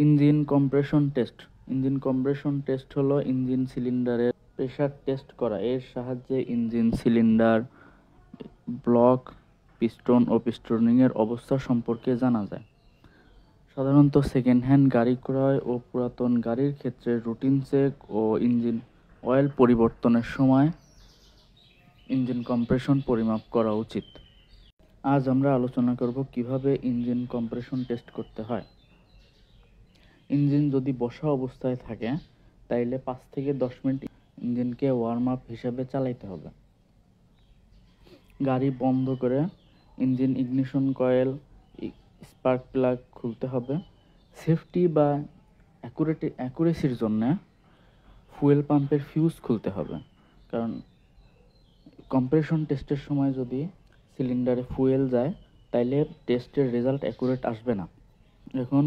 Engine compression test হলো engine সিলিন্ডারের pressure test করা। এর সাহায্যে ইঞ্জিন সিলিন্ডার, ব্লক, পিস্টন ও পিস্টনিং এর অবস্থা সম্পর্কে জানা যায়। সাধারণত সেকেন্ড হ্যান্ড গাড়ি ক্রয় ও পুরাতন গাড়ির ক্ষেত্রে রুটিন চেক ও ইঞ্জিন অয়েল পরিবর্তনের সময় ইঞ্জিন কম্প্রেশন পরিমাপ করা উচিত। আজ আমরা আলোচনা করব কিভাবে ইঞ্জিন কম্প্রেশন টেস্ট করতে হয়। ইঞ্জিন যদি বসা অবস্থায় থাকে তাইলে 5 থেকে 10 মিনিট ইঞ্জিনকে ওয়ার্ম আপ হিসাবে চালাইতে হবে। গাড়ি বন্ধ করে engine ignition coil, spark plug খুলতে হবে। সেফটি বা অ্যাকুরেসির জন্য ফুয়েল পাম্পের ফিউজ খুলতে হবে, কারণ কম্প্রেশন টেস্টের সময় যদি সিলিন্ডারে ফুয়েল যায় তাইলে টেস্টের রেজাল্ট অ্যাকুরেট আসবে না। এখন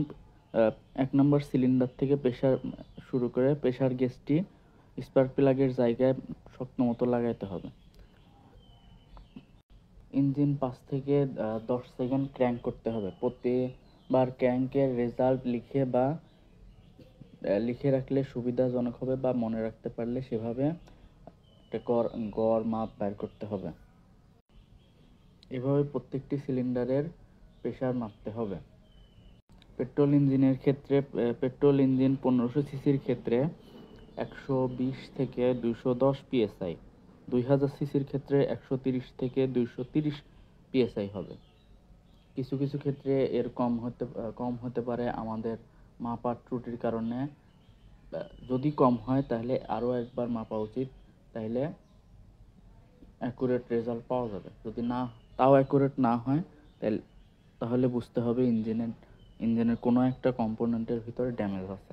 1 নম্বর সিলিন্ডার থেকে প্রেসার শুরু করে প্রেসার গেজটি স্পার্ক প্লাগের জায়গায় শক্ত মতো লাগাইতে হবে। ইঞ্জিন 5 থেকে 10 সেকেন্ড ক্র্যাঙ্ক করতে হবে। প্রতিবার ক্র্যাঙ্কের রেজাল্ট লিখে রাখলে সুবিধাজনক হবে, বা মনে রাখতে পারলে সেভাবে গড় মাপ বের করতে হবে। এভাবে প্রত্যেকটি সিলিন্ডারের প্রেসার মাপতে হবে। পেট্রোল ইঞ্জিনের ক্ষেত্রে পেট্রোল ইঞ্জিন 1500 সিসির ক্ষেত্রে 120 থেকে 210 পিএসআই, 2000 সিসির ক্ষেত্রে 130 থেকে 230 পিএসআই হবে। কিছু কিছু ক্ষেত্রে এর কম হতে পারে আমাদের মাপার ত্রুটির কারণে। যদি কম হয় তাহলে আরও একবার মাপা উচিত, তাহলে অ্যাকুরেট রেজাল্ট পাওয়া যাবে। যদি তাও অ্যাকুরেট না হয় তাহলে বুঝতে হবে ইঞ্জিনের কোনো একটা কম্পোনেন্টের ভিতরে ড্যামেজ আছে।